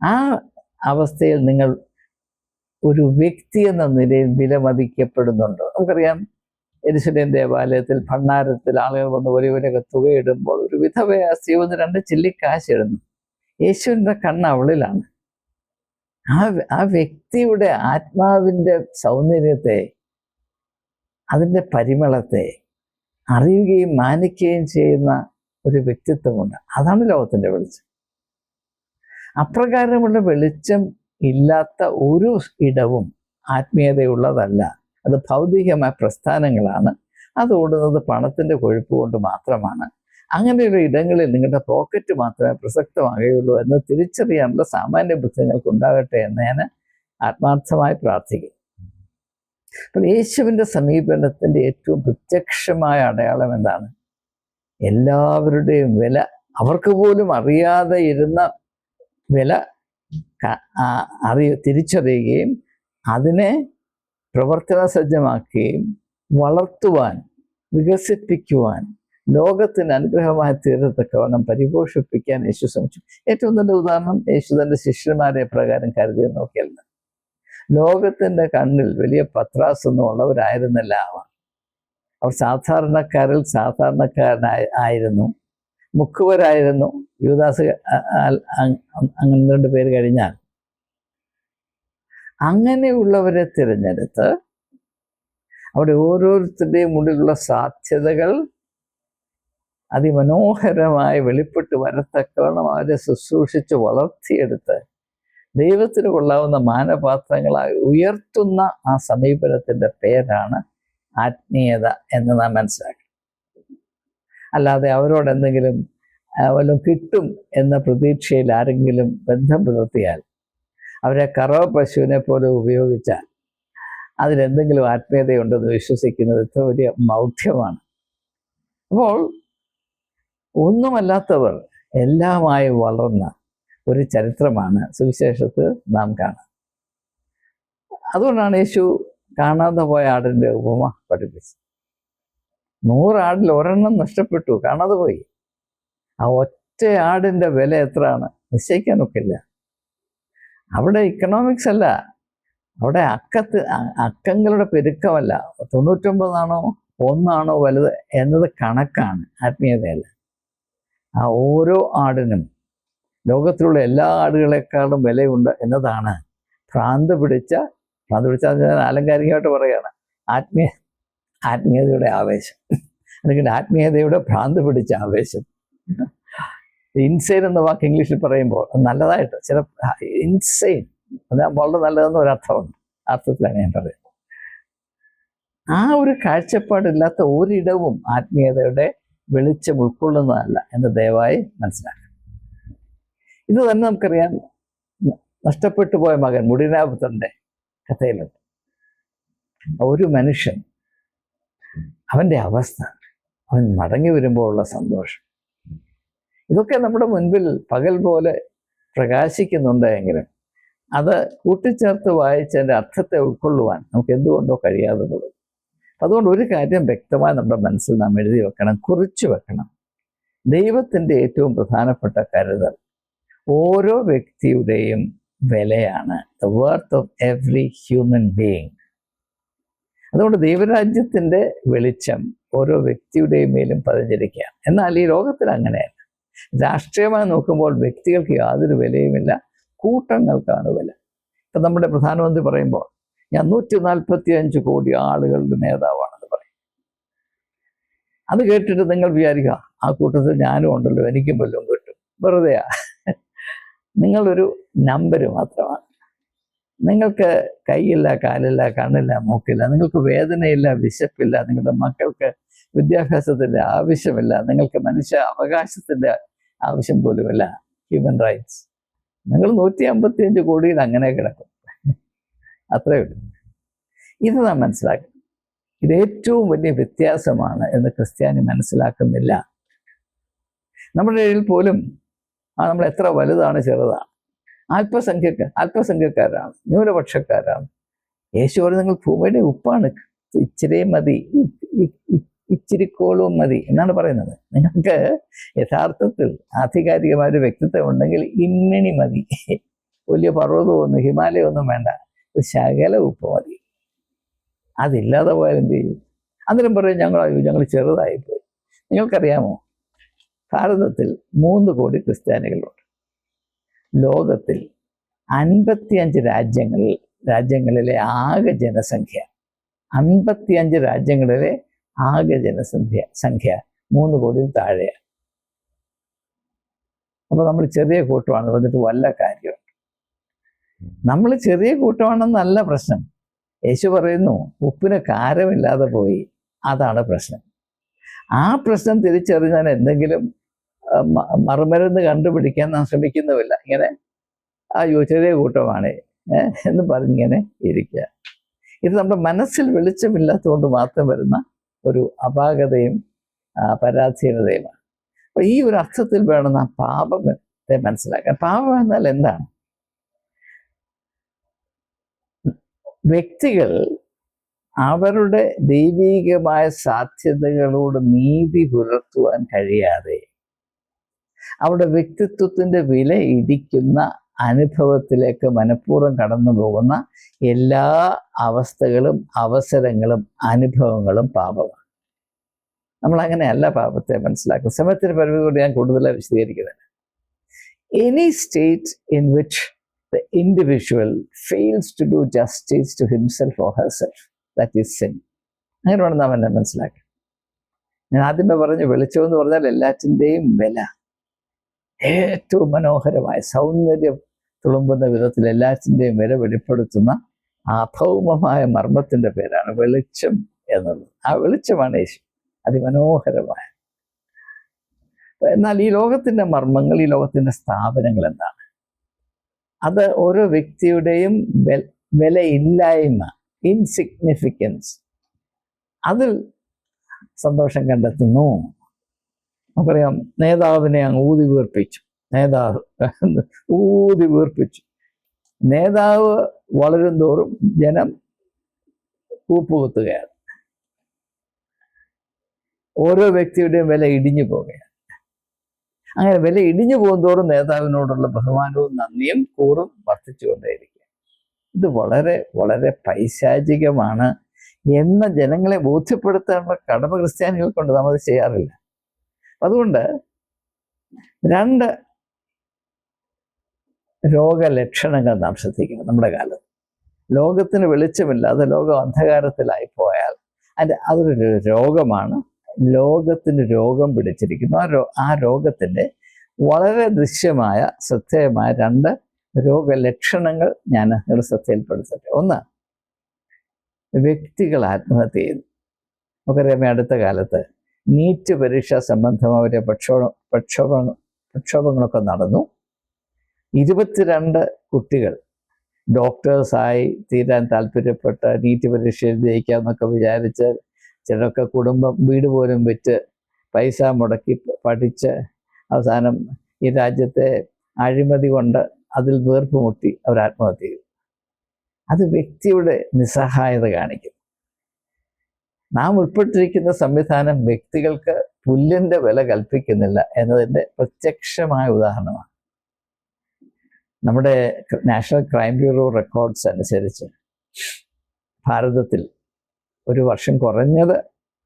ആ അവസ്ഥയിൽ നിങ്ങൾ ഒരു വ്യക്തി എന്ന നിലയിൽ വിലമതിക്കപ്പെടുന്നുണ്ടോ? നമുക്കറിയാം, യെരൂശലേം ദേവാലയത്തിൽ ഭണ്ഡാരത്തിൽ ആളുകൾ വന്ന് വലിയ തുകയിടുമ്പോൾ ഒരു വിധവയാ സ്ത്രീ 1-2 ചില്ലിക്കാശ് ഇടുന്നു. യേശുവിൻ്റെ കണ്ണ് അവളിലാണ്. ആ വ്യക്തിയുടെ ആത്മാവിൻ്റെ സൗന്ദര്യത്തെ, അതിൻ്റെ പരിമളത്തെ അറിയുകയും മാനിക്കുകയും ചെയ്യുന്ന ഒരു വ്യക്തിത്വമുണ്ട്. അതാണ് ലോകത്തിൻ്റെ വെളിച്ചം. അപ്രകാരമുള്ള വെളിച്ചം ഇല്ലാത്ത ഒരു ഇടവും ആത്മീയതയുള്ളതല്ല. അത് ഭൗതികമായ പ്രസ്ഥാനങ്ങളാണ്. അത് ഓടുന്നത് പണത്തിൻ്റെ കൊഴുപ്പ് കൊണ്ട് മാത്രമാണ്. അങ്ങനെയുള്ള ഇടങ്ങളിൽ നിങ്ങളുടെ പോക്കറ്റ് മാത്രമേ പ്രസക്തമാകുകയുള്ളൂ എന്ന് തിരിച്ചറിയാനുള്ള സാമാന്യ ബുദ്ധി നിങ്ങൾക്ക് ഉണ്ടാകട്ടെ എന്ന് ഞാൻ ആത്മാർത്ഥമായി പ്രാർത്ഥിക്കുന്നു. അപ്പോൾ യേശുവിൻ്റെ സമീപനത്തിൻ്റെ ഏറ്റവും പ്രത്യക്ഷമായ അടയാളം എന്താണ്? എല്ലാവരുടെയും വില, അവർക്ക് പോലും അറിയാതെ ഇരുന്ന വില തിരിച്ചറിയുകയും അതിനെ പ്രവർത്തന സജ്ജമാക്കുകയും വളർത്തുവാൻ, വികസിപ്പിക്കുവാൻ, ലോകത്തിന് അനുഗ്രഹമായി തീരത്തക്കവണ്ണം പരിപോഷിപ്പിക്കാൻ യേശു ശ്രമിച്ചു. ഏറ്റവും നല്ല ഉദാഹരണം യേശു തൻ്റെ ശിഷ്യന്മാരെ പ്രകാരം കരുതി നോക്കിയല്ല. ലോകത്തിൻ്റെ കണ്ണിൽ വലിയ പത്രാസൊന്നും ഉള്ളവരായിരുന്നില്ല അവർ സാധാരണക്കാരിൽ സാധാരണക്കാരനായിരുന്നു, മുക്കുവരായിരുന്നു. യൂദാസ് അങ്ങനെ 2 പേര് കഴിഞ്ഞാൽ അങ്ങനെയുള്ളവരെ തിരഞ്ഞെടുത്ത് അവിടെ ഓരോരുത്തരുടെയും ഉള്ളിലുള്ള സാധ്യതകൾ അതിമനോഹരമായി വെളിപ്പെട്ട് വരത്തക്കവണ്ണം അവരെ ശുശ്രൂഷിച്ച് വളർത്തിയെടുത്ത് ദൈവത്തിന് കൊള്ളാവുന്ന മാനപാത്രങ്ങളായി ഉയർത്തുന്ന ആ സമീപനത്തിൻ്റെ പേരാണ് ആത്മീയത എന്ന് നാം മനസ്സിലാക്കി. അല്ലാതെ അവരോട് എന്തെങ്കിലും വല്ലതും കിട്ടും എന്ന പ്രതീക്ഷയിൽ ആരെങ്കിലും ബന്ധം പുലർത്തിയാൽ, അവരെ കറവ പശുവിനെ പോലെ ഉപയോഗിച്ചാൽ അതിലെന്തെങ്കിലും ആത്മീയതയുണ്ടെന്ന് വിശ്വസിക്കുന്നത് ഇത്ര വലിയ മൗഢ്യമാണ്. അപ്പോൾ ഒന്നുമല്ലാത്തവർ എല്ലാമായി വളർന്ന ഒരു ചരിത്രമാണ് സുവിശേഷത്തിൽ നാം കാണുന്നത്. അതുകൊണ്ടാണ് യേശു കാണാതെ പോയ ആടിൻ്റെ ഉപമ പഠിപ്പിച്ചത്. 100 ആടിൽ ഒരെണ്ണം നഷ്ടപ്പെട്ടു, കാണാതെ പോയി. ആ ഒറ്റ ആടിൻ്റെ വില എത്രയാണ് നിശ്ചയിക്കാനൊക്കില്ല. അവിടെ ഇക്കണോമിക്സ് അല്ല, അവിടെ അക്കങ്ങളുടെ പെരുക്കമല്ല, 99 1 വലുത് എന്നത് കണക്കാണ്, ആത്മീയതയല്ല. ആ ഓരോ ആടിനും ലോകത്തിലുള്ള എല്ലാ ആടുകളെക്കാളും വിലയുണ്ട് എന്നതാണ് ഭ്രാന്ത് പിടിച്ച ഞാൻ ആലങ്കാരികമായിട്ട് പറയുകയാണ്, ആത്മീയതയുടെ ആവേശം, അല്ലെങ്കിൽ ആത്മീയതയുടെ ഭ്രാന്ത് പിടിച്ച ആവേശം. ഇൻസൈൻ എന്ന വാക്ക് ഇംഗ്ലീഷിൽ പറയുമ്പോൾ നല്ലതായിട്ട് ചില ഇൻസൈൻ അത് വളരെ നല്ലതെന്ന് ഒരർത്ഥമുണ്ട്. അർത്ഥത്തിലാണ് ഞാൻ പറയുന്നത്. ആ ഒരു കാഴ്ചപ്പാടില്ലാത്ത ഒരിടവും ആത്മീയതയുടെ വെളിച്ചം ഉൾക്കൊള്ളുന്നതല്ല എന്ന് ദയവായി മനസ്സിലാക്കുക. ഇത് തന്നെ നമുക്കറിയാം. നഷ്ടപ്പെട്ടു പോയ മകൻ മുടിനാപുത്രൻ്റെ കഥയിലുണ്ട്. ഒരു മനുഷ്യൻ, അവൻ്റെ അവസ്ഥ, അവൻ മടങ്ങി വരുമ്പോഴുള്ള സന്തോഷം, ഇതൊക്കെ നമ്മുടെ മുൻപിൽ പകൽ പോലെ പ്രകാശിക്കുന്നുണ്ട് എങ്കിലും അത് കൂട്ടിച്ചേർത്ത് വായിച്ചതിൻ്റെ അർത്ഥത്തെ ഉൾക്കൊള്ളുവാൻ നമുക്ക് എന്തുകൊണ്ടോ കഴിയാതെ പോകും. അതുകൊണ്ട് ഒരു കാര്യം വ്യക്തമായി നമ്മുടെ മനസ്സിൽ നാം എഴുതി വെക്കണം, കുറിച്ചു വെക്കണം. ദൈവത്തിൻ്റെ ഏറ്റവും പ്രധാനപ്പെട്ട കരുതൽ ഓരോ വ്യക്തിയുടെയും വിലയാണ്, the worth of every human being. അതുകൊണ്ട് ദൈവരാജ്യത്തിൻ്റെ വെളിച്ചം ഓരോ വ്യക്തിയുടെയും മേലും പതിഞ്ഞിരിക്കുക. എന്നാൽ ഈ ലോകത്തിൽ അങ്ങനെയല്ല. രാഷ്ട്രീയമായി നോക്കുമ്പോൾ വ്യക്തികൾക്ക് യാതൊരു വിലയുമില്ല, കൂട്ടങ്ങൾക്കാണ് വില. ഇപ്പം നമ്മുടെ പ്രധാനമന്ത്രി പറയുമ്പോൾ ഞാൻ 145 കോടി ആളുകളുടെ നേതാവാണെന്ന് പറയും. അത് കേട്ടിട്ട് നിങ്ങൾ വിചാരിക്കുക ആ കൂട്ടത്തിൽ ഞാനും ഉണ്ടല്ലോ, എനിക്കും വല്ലതും കിട്ടും. വെറുതെയാ. നിങ്ങളൊരു നമ്പർ മാത്രമാണ്. നിങ്ങൾക്ക് കൈയില്ല, കാലില്ല, കണ്ണില്ല, മൂക്കില്ല, നിങ്ങൾക്ക് വേദനയില്ല, വിശപ്പില്ല, നിങ്ങളുടെ മക്കൾക്ക് വിദ്യാഭ്യാസത്തിൻ്റെ ആവശ്യമില്ല, നിങ്ങൾക്ക് മനുഷ്യ അവകാശത്തിൻ്റെ ആവശ്യം പോലുമില്ല, ഹ്യൂമൻ റൈറ്റ്സ്. നിങ്ങൾ 155 കോടിയിൽ അങ്ങനെ കിടക്കും. അത്രയേ ഉള്ളൂ. ഇത് നാം മനസ്സിലാക്കണം. ഇത് ഏറ്റവും വലിയ വ്യത്യാസമാണ് എന്ന് ക്രിസ്ത്യാനി മനസ്സിലാക്കുന്നില്ല. നമ്മുടെ ഇടയിൽ പോലും നമ്മൾ എത്ര വലുതാണ് ചെറുതാണ്, അല്പസംഖ്യക്കാരാണ്, ന്യൂനപക്ഷക്കാരാണ്. യേശു പറഞ്ഞു നിങ്ങൾ ഭൂമിയുടെ ഉപ്പാണ്, ഇച്ചിരി മതി, ഇച്ചിരിക്കോളവും മതി എന്നാണ് പറയുന്നത്. നിങ്ങൾക്ക് യഥാർത്ഥത്തിൽ ആധികാരികമായ ഒരു വ്യക്തിത്വം ഉണ്ടെങ്കിൽ ഇമ്മിണി മതി. വലിയ പർവ്വതമൊന്നും ഹിമാലയമൊന്നും വേണ്ട, ശകല ഉപ്പ് മതി. അതില്ലാതെ പോയാൽ എന്ത് ചെയ്യും? അന്നേരം പറയും ഞങ്ങൾ ചെറുതായിപ്പോയി. നിങ്ങൾക്കറിയാമോ, ഭാരതത്തിൽ 3 കോടി ക്രിസ്ത്യാനികളുണ്ട്. ലോകത്തിൽ 55 രാജ്യങ്ങളിലെ ആകെ ജനസംഖ്യ, 55 രാജ്യങ്ങളിലെ ആകെ സംഖ്യ 3 കോടിയിൽ താഴെയാണ്. അപ്പോൾ നമ്മൾ ചെറിയ കൂട്ടമാണ്, വന്നിട്ട് വല്ല കാര്യമുണ്ട്. നമ്മൾ ചെറിയ കൂട്ടമാണെന്നല്ല പ്രശ്നം. യേശു പറയുന്നു ഉപ്പിന് കാരമില്ലാതെ പോയി, അതാണ് പ്രശ്നം. ആ പ്രശ്നം തിരിച്ചറിഞ്ഞാൽ എന്തെങ്കിലും മറുമരുന്ന് കണ്ടുപിടിക്കാൻ നാം ശ്രമിക്കുന്നുമില്ല. ഇങ്ങനെ ചെറിയ കൂട്ടമാണ് എന്ന് പറഞ്ഞിങ്ങനെ ഇരിക്കുക. ഇത് നമ്മുടെ മനസ്സിൽ വെളിച്ചമില്ലാത്തതുകൊണ്ട് മാത്രം വരുന്ന ഒരു അപാകതയും പരാധീനതയുമാണ്. അപ്പൊ ഈ ഒരു അർത്ഥത്തിൽ വേണം നാം പാപത്തെ മനസ്സിലാക്കാൻ. പാപം എന്നാൽ എന്താണ്? വ്യക്തികൾ അവരുടെ ദൈവികമായ സാധ്യതകളോട് നീതി പുലർത്തുവാൻ കഴിയാതെ അവരുടെ വ്യക്തിത്വത്തിന്റെ വില ഇടിക്കുന്ന അനുഭവത്തിലേക്ക് മനഃപൂർവ്വം കടന്നു പോകുന്ന എല്ലാ അവസ്ഥകളും അവസരങ്ങളും അനുഭവങ്ങളും പാപമാണ്. നമ്മൾ അങ്ങനെയല്ല പാപത്തെ മനസ്സിലാക്കുന്നത്. സമയത്തിന് പരിമിതിയോട് ഞാൻ കൂടുതലായി വിശദീകരിക്കുന്നില്ല. Any state in which the individual fails to do justice to himself or herself, that is sin. അങ്ങനെ വേണം നാം എന്നെ മനസ്സിലാക്കി. ഞാൻ ആദ്യമേ പറഞ്ഞു, വെളിച്ചം എന്ന് പറഞ്ഞാൽ എല്ലാറ്റിൻ്റെയും വില, ഏറ്റവും മനോഹരമായ സൗന്ദര്യം തുളുമ്പുന്ന വിധത്തിൽ എല്ലാറ്റിൻ്റെയും വില വെളിപ്പെടുത്തുന്ന അഭൗമമായ മർമ്മത്തിൻ്റെ പേരാണ് വെളിച്ചം എന്നുള്ളത്. ആ വെളിച്ചമാണ് യേശു, അതിമനോഹരമായ. എന്നാൽ ഈ ലോകത്തിൻ്റെ മർമ്മങ്ങൾ, ഈ ലോകത്തിൻ്റെ സ്ഥാപനങ്ങൾ എന്താണ്? അത് ഓരോ വ്യക്തിയുടെയും വിലയില്ലായ്മ, ഇൻസിഗ്നിഫിക്കൻസ്, അതിൽ സന്തോഷം കണ്ടെത്തുന്നു. നമുക്കറിയാം, നേതാവിനെ അങ്ങ് ഊതി വീർപ്പിച്ചു. നേതാവ് വളരും തോറും ജനം കൂപ്പുകുത്തുകയാണ്. ഓരോ വ്യക്തിയുടെയും വില ഇടിഞ്ഞു പോവുകയാണ്. അങ്ങനെ വില ഇടിഞ്ഞു പോകുന്തോറും നേതാവിനോടുള്ള ബഹുമാനവും നന്ദിയും കൂറും വർദ്ധിച്ചുകൊണ്ടേയിരിക്കുക. ഇത് വളരെ വളരെ പൈശാചികമാണ് എന്ന ജനങ്ങളെ ബോധ്യപ്പെടുത്താനുള്ള കടമ ക്രിസ്ത്യാനികൾക്കുണ്ട്. നമ്മൾ അത് ചെയ്യാറില്ല. അതുകൊണ്ട് 2 രോഗലക്ഷണങ്ങൾ നാം ശ്രദ്ധിക്കണം നമ്മുടെ കാലത്ത്. ലോകത്തിന് വെളിച്ചമില്ലാതെ ലോകം അന്ധകാരത്തിലായി പോയാൽ അതൊരു രോഗമാണ്. ലോകത്തിന് രോഗം പിടിച്ചിരിക്കുന്നു. ആ രോഗത്തിൻ്റെ വളരെ ദൃശ്യമായ ശ്രദ്ധേയമായ 2 രോഗലക്ഷണങ്ങൾ ഞാൻ നിങ്ങളുടെ ശ്രദ്ധയിൽപ്പെടുത്തട്ടെ. ഒന്ന്, വ്യക്തികൾ ആത്മഹത്യ ചെയ്യുന്നു. നമുക്കറിയാമേ, അടുത്ത കാലത്ത് നീറ്റ് പരീക്ഷാ സംബന്ധമായ പ്രക്ഷോഭങ്ങളൊക്കെ നടന്നു. 22 കുട്ടികൾ ഡോക്ടേഴ്സായി തീരാൻ താല്പര്യപ്പെട്ട് നീറ്റ് പരീക്ഷയിൽ ജയിക്കാമെന്നൊക്കെ വിചാരിച്ച്, ചിലരൊക്കെ കുടുംബം വീട് പോലും വിറ്റ് പൈസ മുടക്കി പഠിച്ച് അവസാനം ഈ രാജ്യത്തെ അഴിമതി കൊണ്ട് അതിൽ വീർപ്പ് മുട്ടി അവർ ആത്മഹത്യ ചെയ്തു. അത് വ്യക്തിയുടെ നിസ്സഹായത കാണിക്കും. നാം ഉൾപ്പെട്ടിരിക്കുന്ന സംവിധാനം വ്യക്തികൾക്ക് പുല്ലിൻ്റെ വില കൽപ്പിക്കുന്നില്ല എന്നതിൻ്റെ പ്രത്യക്ഷമായ ഉദാഹരണമാണ്. നമ്മുടെ നാഷണൽ ക്രൈം ബ്യൂറോ റെക്കോർഡ്സ് അനുസരിച്ച് ഭാരതത്തിൽ ഒരു വർഷം കുറഞ്ഞത്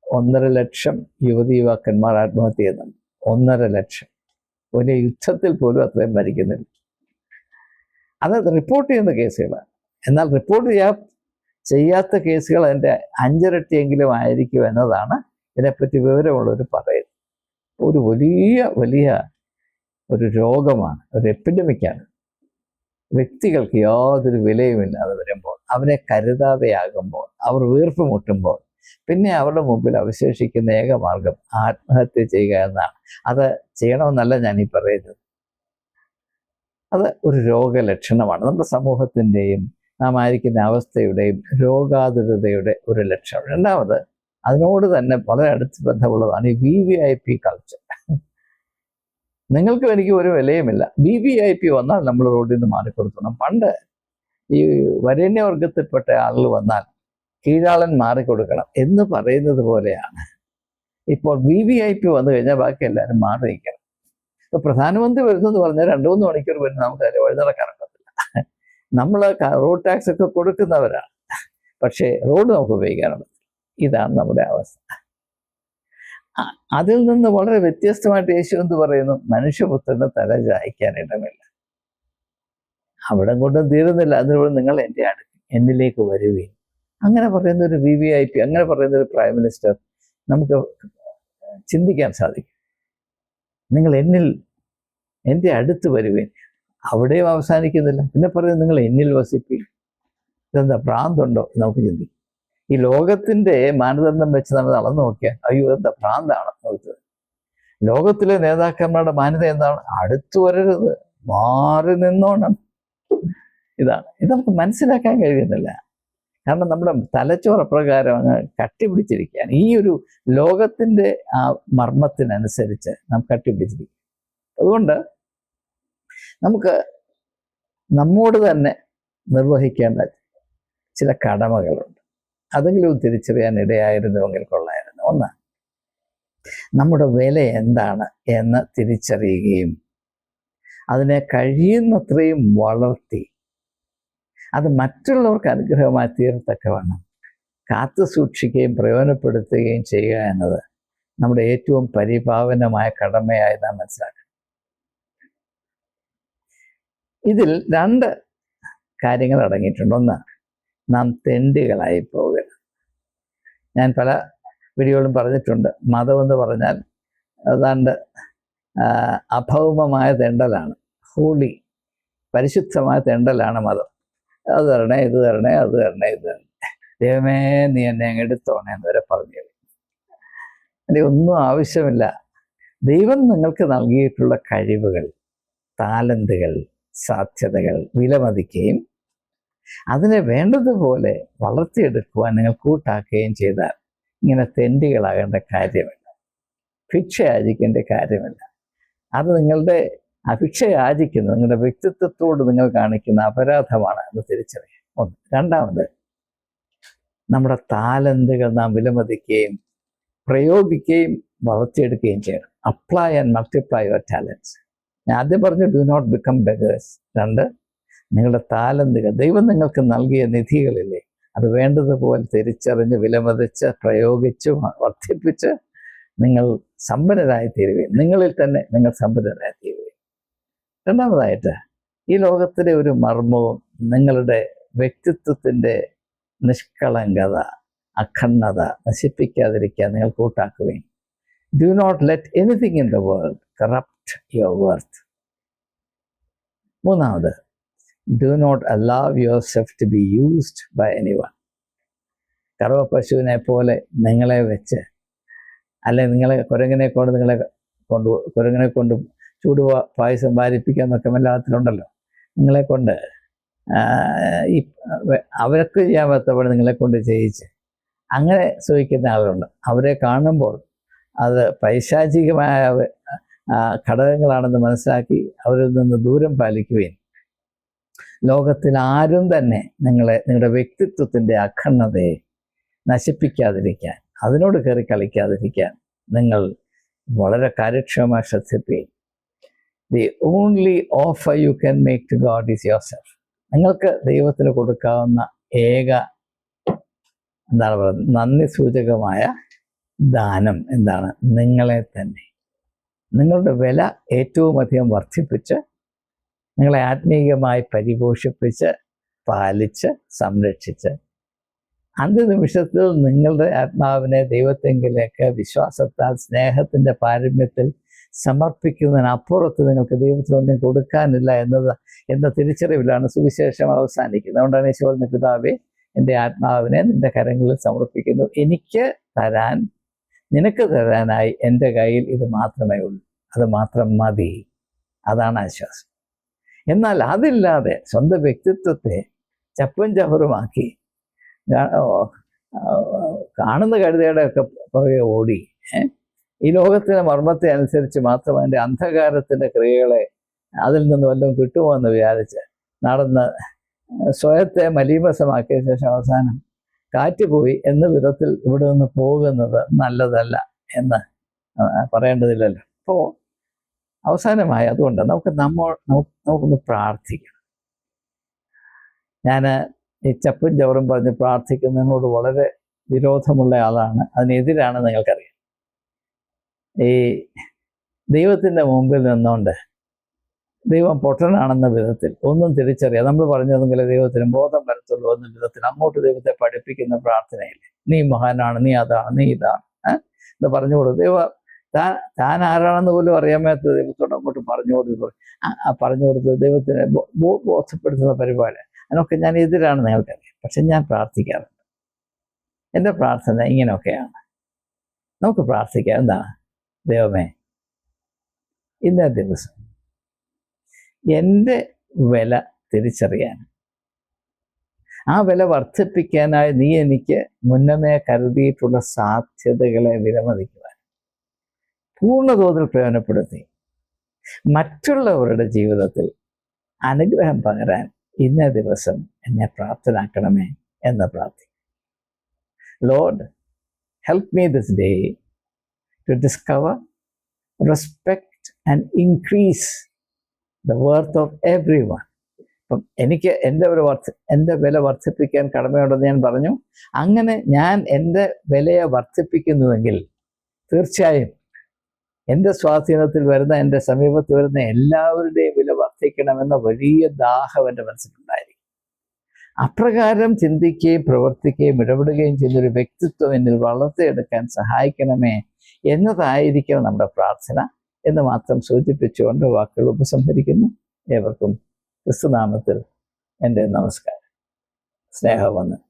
1.5 ലക്ഷം യുവതീയുവാക്കന്മാർ ആത്മഹത്യ ചെയ്യുന്നുണ്ട്. 1.5 ലക്ഷം. ഒരു യുദ്ധത്തിൽ പോലും അത്രയും മരിക്കുന്നില്ല. അത് റിപ്പോർട്ട് ചെയ്യുന്ന കേസുകളാണ്. എന്നാൽ റിപ്പോർട്ട് ചെയ്യാത്ത കേസുകൾ അതിൻ്റെ 5 ഇരട്ടിയെങ്കിലും ആയിരിക്കും എന്നതാണ് ഇതിനെപ്പറ്റി വിവരമുള്ളവർ പറയുന്നത്. ഒരു വലിയ ഒരു രോഗമാണ്, ഒരു എപ്പിഡമിക്കാണ്. വ്യക്തികൾക്ക് യാതൊരു വിലയുമില്ലാതെ വരുമ്പോൾ, അവരെ കരുതാതെയാകുമ്പോൾ, അവർ വീർപ്പ് മുട്ടുമ്പോൾ, പിന്നെ അവരുടെ മുമ്പിൽ അവശേഷിക്കുന്ന ഏക മാർഗം ആത്മഹത്യ ചെയ്യുക എന്നാണ്. അത് ചെയ്യണമെന്നല്ല ഞാൻ ഈ പറയുന്നത്. അത് ഒരു രോഗലക്ഷണമാണ്. നമ്മുടെ സമൂഹത്തിൻ്റെയും നാം ആയിരിക്കുന്ന അവസ്ഥയുടെയും രോഗാതുരതയുടെ ഒരു ലക്ഷണം. രണ്ടാമത്, അതിനോട് തന്നെ വളരെ അടുത്ത് ബന്ധമുള്ളതാണ് ഈ VVIP കൾച്ചർ. നിങ്ങൾക്കും എനിക്കും ഒരു വിലയുമില്ല. VVIP വന്നാൽ നമ്മൾ റോഡിൽ നിന്ന് മാറിക്കൊടുക്കണം. പണ്ട് ഈ വരേണ്യവർഗത്തിൽപ്പെട്ട ആളുകൾ വന്നാൽ കീഴാളൻ മാറിക്കൊടുക്കണം എന്ന് പറയുന്നത് പോലെയാണ് ഇപ്പോൾ VVIP വന്നു കഴിഞ്ഞാൽ ബാക്കി എല്ലാവരും മാറി നിൽക്കണം. ഇപ്പൊ പ്രധാനമന്ത്രി വരുന്നെന്ന് പറഞ്ഞാൽ 2-3 മണിക്കൂർ വരുന്ന നമുക്ക് വഴിനടക്കാനൊക്കത്തില്ല. നമ്മൾ റോഡ് ടാക്സ് ഒക്കെ കൊടുക്കുന്നവരാണ്, പക്ഷേ റോഡ് നമുക്ക് ഉപയോഗിക്കാനുള്ളത്. ഇതാണ് നമ്മുടെ അവസ്ഥ. അതിൽ നിന്ന് വളരെ വ്യത്യസ്തമായിട്ട് യേശു എന്ന് പറയുന്നു, മനുഷ്യപുത്രന് തല ചായ്ക്കാൻ ഇടമില്ല. അവിടെ കൊണ്ടും തീരുന്നില്ല. അതിനോട് നിങ്ങൾ എൻ്റെ എന്നിലേക്ക് വരുകയും, അങ്ങനെ പറയുന്ന ഒരു VVIP, അങ്ങനെ പറയുന്ന ഒരു പ്രൈം മിനിസ്റ്റർ നമുക്ക് ചിന്തിക്കാൻ സാധിക്കും. നിങ്ങൾ എൻ്റെ അടുത്ത് വരുവേൻ. അവിടെയും അവസാനിക്കുന്നില്ല. പിന്നെ പറയുന്നത് നിങ്ങൾ എന്നിൽ വസിപ്പീൻ. ഇതെന്താ ഭ്രാന്തുണ്ടോ? നമുക്ക് ചിന്തിക്കും. ഈ ലോകത്തിൻ്റെ മാനദണ്ഡം വെച്ച് നമ്മൾ നടന്നു നോക്കിയാൽ അയ്യോ എന്താ ഭ്രാന്താണ് നോക്കുന്നത്. ലോകത്തിലെ നേതാക്കന്മാരുടെ മാന്യത എന്താണ്? അടുത്തു വരരുത്, മാറി നിന്നോണം. ഇതാണ്. ഇത് നമുക്ക് മനസ്സിലാക്കാൻ കഴിയുന്നില്ല. കാരണം നമ്മുടെ തലച്ചോറ് പ്രകാരം അങ്ങ് കട്ടിപിടിച്ചിരിക്കുകയാണ്. ഈ ഒരു ലോകത്തിൻ്റെ ആ മർമ്മത്തിനനുസരിച്ച് നാം കട്ടിപിടിച്ചിരിക്കും. അതുകൊണ്ട് നമുക്ക് നമ്മോട് തന്നെ നിർവഹിക്കേണ്ട ചില കടമകളുണ്ട്. അതെങ്കിലും തിരിച്ചറിയാൻ ഇടയായിരുന്നുവെങ്കിൽ കൊള്ളായിരുന്നു. ഒന്ന്, നമ്മുടെ വില എന്താണ് എന്ന് തിരിച്ചറിയുകയും അതിനെ കഴിയുന്നത്രയും വളർത്തി അത് മറ്റുള്ളവർക്ക് അനുഗ്രഹമായി തീരത്തക്കവണ്ണം കാത്തു സൂക്ഷിക്കുകയും പ്രയോജനപ്പെടുത്തുകയും ചെയ്യുക എന്നത് നമ്മുടെ ഏറ്റവും പരിപാവനമായ കടമയായി നാം മനസ്സിലാക്കണം. ഇതിൽ 2 കാര്യങ്ങൾ അടങ്ങിയിട്ടുണ്ട്. ഒന്ന്, നാം തെണ്ടികളായി പോകരുത്. ഞാൻ പല വീഡിയോകളും പറഞ്ഞിട്ടുണ്ട്, മതമെന്ന് പറഞ്ഞാൽ ഏതാണ്ട് അഭൗമമായ തെണ്ടലാണ്. ഹോളി, പരിശുദ്ധമായ തെണ്ടലാണ് മതം. അത് തരണേ, ഇത് തരണേ, അത് തരണേ, ഇത് തരണേ, ദൈവമേ നീ എന്നെ അങ്ങ് എടുത്തോണേ എന്ന് വരെ പറഞ്ഞു. അതിന് ഒന്നും ആവശ്യമില്ല. ദൈവം നിങ്ങൾക്ക് നൽകിയിട്ടുള്ള കഴിവുകൾ, താലന്തുകൾ, സാധ്യതകൾ വിലമതിക്കുകയും അതിനെ വേണ്ടതുപോലെ വളർത്തിയെടുക്കുവാൻ നിങ്ങൾ കൂട്ടാക്കുകയും ചെയ്താൽ ഇങ്ങനെ തെണ്ടികളാകേണ്ട കാര്യമില്ല, ഭിക്ഷ യാചിക്കേണ്ട കാര്യമില്ല. അത് നിങ്ങളുടെ അഭിക്ഷ യാചിക്കുന്നത് നിങ്ങളുടെ വ്യക്തിത്വത്തോട് നിങ്ങൾ കാണിക്കുന്ന അപരാധമാണ് എന്ന് തിരിച്ചറിയാം. ഒന്ന്. രണ്ടാമത്, നമ്മുടെ താലന്തുകൾ നാം വിലമതിക്കുകയും പ്രയോഗിക്കുകയും വളർത്തിയെടുക്കുകയും ചെയ്യണം. Apply and multiply your talents. ഞാൻ ആദ്യം പറഞ്ഞു ഡു നോട്ട് ബിക്കം ബെഗേഴ്സ്. 2, നിങ്ങളുടെ താലന്തുകൾ, ദൈവം നിങ്ങൾക്ക് നൽകിയ നിധികളില്ലേ, അത് വേണ്ടതുപോലെ തിരിച്ചറിഞ്ഞ് വിലമതിച്ച് പ്രയോഗിച്ച് വർദ്ധിപ്പിച്ച് നിങ്ങൾ സമ്പന്നരായി തീരുകയും നിങ്ങളിൽ തന്നെ നിങ്ങൾ സമ്പന്നരായി തീരുകയും. രണ്ടാമതായിട്ട്, ഈ ലോകത്തിലെ ഒരു മർമ്മവും നിങ്ങളുടെ വ്യക്തിത്വത്തിൻ്റെ നിഷ്കളങ്കത, അഖണ്ഡത നശിപ്പിക്കാതിരിക്കാൻ നിങ്ങൾ കൂട്ടാക്കുകയും do not let anything in the world corrupt your worth. മൂന്നാമത്, do not allow yourself to be used by anyone. കറവ പശുവിനെ പോലെ നിങ്ങളെ വെച്ച്, അല്ലെങ്കിൽ നിങ്ങളെ കുരങ്ങനെ കൊണ്ട് ചൂട് പായസം വാരിപ്പിക്കുക എന്നൊക്കെ മലയാളത്തിലുണ്ടല്ലോ. നിങ്ങളെ കൊണ്ട് ഈ അവർക്ക് ചെയ്യാൻ പറ്റപ്പോൾ നിങ്ങളെ കൊണ്ട് ചെയ്യിച്ച് അങ്ങനെ സൂഹിക്കുന്ന ആളുകളുണ്ട്. അവരെ കാണുമ്പോൾ അത് പൈശാചികമായ ഘടകങ്ങളാണെന്ന് മനസ്സിലാക്കി അവരിൽ നിന്ന് ദൂരം പാലിക്കുകയും ലോകത്തിൽ ആരും തന്നെ നിങ്ങളുടെ വ്യക്തിത്വത്തിൻ്റെ അഖണ്ഡതയെ നശിപ്പിക്കാതിരിക്കാൻ, അതിനോട് കയറി കളിക്കാതിരിക്കാൻ നിങ്ങൾ വളരെ കാര്യക്ഷമമായി ശ്രദ്ധിക്കുകയും the only offer you can make to God is yourself. നിങ്ങൾക്ക് ദൈവത്തിന് കൊടുക്കാവുന്ന ഏക എന്താണ് പറയുന്നത് നന്ദി സൂചകമായ ദാനം എന്താണ്? നിങ്ങളെ തന്നെ. നിങ്ങളുടെ വില ഏറ്റവും അധികം വർദ്ധിപ്പിച്ച് നിങ്ങളെ ആത്മീയമായി പരിപോഷിപ്പിച്ച് പാലിച്ച് സംരക്ഷിച്ച് അന്ത്യനിമിഷത്തിൽ നിങ്ങളുടെ ആത്മാവിനെ ദൈവത്തെങ്കിലേക്ക് വിശ്വാസത്താൽ സ്നേഹത്തിൻ്റെ പാരമ്യത്തിൽ സമർപ്പിക്കുന്നതിനപ്പുറത്ത് നിങ്ങൾക്ക് ദൈവത്തിനൊന്നും കൊടുക്കാനില്ല എന്ന തിരിച്ചറിവിലാണ് സുവിശേഷം അവസാനിക്കുന്നത്. അതുകൊണ്ടാണ് യേശു പറഞ്ഞ, പിതാവേ എൻ്റെ ആത്മാവിനെ നിൻ്റെ കരങ്ങളിൽ സമർപ്പിക്കുന്നു, നിനക്ക് തരാനായി എൻ്റെ കയ്യിൽ ഇത് മാത്രമേ ഉള്ളൂ, അത് മാത്രം മതി. അതാണ് ആശ്വാസം. എന്നാൽ അതില്ലാതെ സ്വന്തം വ്യക്തിത്വത്തെ ചപ്പും ചവറുമാക്കി കാണുന്ന കഴുതയുടെ ഒക്കെ പുറകെ ഓടി ഈ ലോകത്തിൻ്റെ മർമ്മത്തെ അനുസരിച്ച് മാത്രം അതിൻ്റെ അന്ധകാരത്തിൻ്റെ ക്രിയകളെ അതിൽ നിന്ന് വല്ലതും കിട്ടുമോ എന്ന് വിചാരിച്ച് നടന്ന് സ്വയത്തെ മലീമസമാക്കിയ ശേഷം അവസാനം കാറ്റ് പോയി എന്ന വിധത്തിൽ ഇവിടെ നിന്ന് പോകുന്നത് നല്ലതല്ല എന്ന് പറയേണ്ടതില്ലല്ലോ. അപ്പോൾ അവസാനമായി അതുകൊണ്ട് നമുക്കൊന്ന് പ്രാർത്ഥിക്കണം. ഞാൻ ഈ ചപ്പും ചവറും പറഞ്ഞ് പ്രാർത്ഥിക്കുന്നതിനോട് വളരെ വിരോധമുള്ള ആളാണ്, അതിനെതിരാണ് നിങ്ങൾക്കറിയാം. ഈ ദൈവത്തിൻ്റെ മുമ്പിൽ നിന്നുകൊണ്ട് ദൈവം പൊട്ടനാണെന്ന വിധത്തിൽ ഒന്നും തിരിച്ചറിയാം. നമ്മൾ പറഞ്ഞതെങ്കിൽ ദൈവത്തിന് ബോധം വരത്തുള്ളൂ എന്ന വിധത്തിൽ അങ്ങോട്ട് ദൈവത്തെ പഠിപ്പിക്കുന്ന പ്രാർത്ഥനയില്ലേ, നീ മഹാനാണ്, നീ അതാണ്, നീ ഇതാണ് എന്ന് പറഞ്ഞു കൊടുത്തു. താൻ ആരാണെന്ന് പോലും അറിയാൻ മേത്ത ദൈവത്തോട് അങ്ങോട്ട് പറഞ്ഞു കൊടുത്ത് ദൈവത്തിനെ ബോധ്യപ്പെടുത്തുന്ന പരിപാടി. അതിനൊക്കെ ഞാൻ എതിരാണ്, നിങ്ങൾക്കറിയാം. പക്ഷെ ഞാൻ പ്രാർത്ഥിക്കാറുണ്ട്. എൻ്റെ പ്രാർത്ഥന ഇങ്ങനെയൊക്കെയാണ്. നമുക്ക് പ്രാർത്ഥിക്കാം. എന്താണ്? ദൈവമേ, ഇന്നേ ദിവസം എൻ്റെ വില തിരിച്ചറിയാൻ, ആ വില വർദ്ധിപ്പിക്കാനായി നീ എനിക്ക് മുന്നമേ കരുതിയിട്ടുള്ള സാധ്യതകളെ വിലമതിക്കുവാൻ പൂർണ്ണതോതിൽ പ്രയോജനപ്പെടുത്തി മറ്റുള്ളവരുടെ ജീവിതത്തിൽ അനുഗ്രഹം പകരാൻ ഇന്നേ ദിവസം എന്നെ പ്രാപ്തനാക്കണമേ എന്ന് പ്രാർത്ഥിക്കും. Lord, help me this day to discover, respect and increase the worth of everyone. അപ്പം എനിക്ക് എൻ്റെ വില വർദ്ധിപ്പിക്കാൻ കടമയുണ്ടെന്ന് ഞാൻ പറഞ്ഞു. അങ്ങനെ ഞാൻ എൻ്റെ വിലയെ വർദ്ധിപ്പിക്കുന്നുവെങ്കിൽ തീർച്ചയായും എൻ്റെ സ്വാധീനത്തിൽ വരുന്ന, എൻ്റെ സമീപത്ത് വരുന്ന എല്ലാവരുടെയും വില വർദ്ധിക്കണമെന്ന വലിയ ദാഹം എൻ്റെ മനസ്സിലുണ്ടായിരിക്കും. അപ്രകാരം ചിന്തിക്കുകയും പ്രവർത്തിക്കുകയും ഇടപെടുകയും ചെയ്യുന്നൊരു വ്യക്തിത്വം എന്നിൽ വളർത്തിയെടുക്കാൻ സഹായിക്കണമേ എന്നതായിരിക്കണം നമ്മുടെ പ്രാർത്ഥന എന്ന് മാത്രം സൂചിപ്പിച്ചുകൊണ്ട് വാക്കുകൾ ഉപസംഹരിക്കുന്നു. ഏവർക്കും ക്രിസ്തുനാമത്തിൽ എൻ്റെ നമസ്കാരം, സ്നേഹവന്ദനം.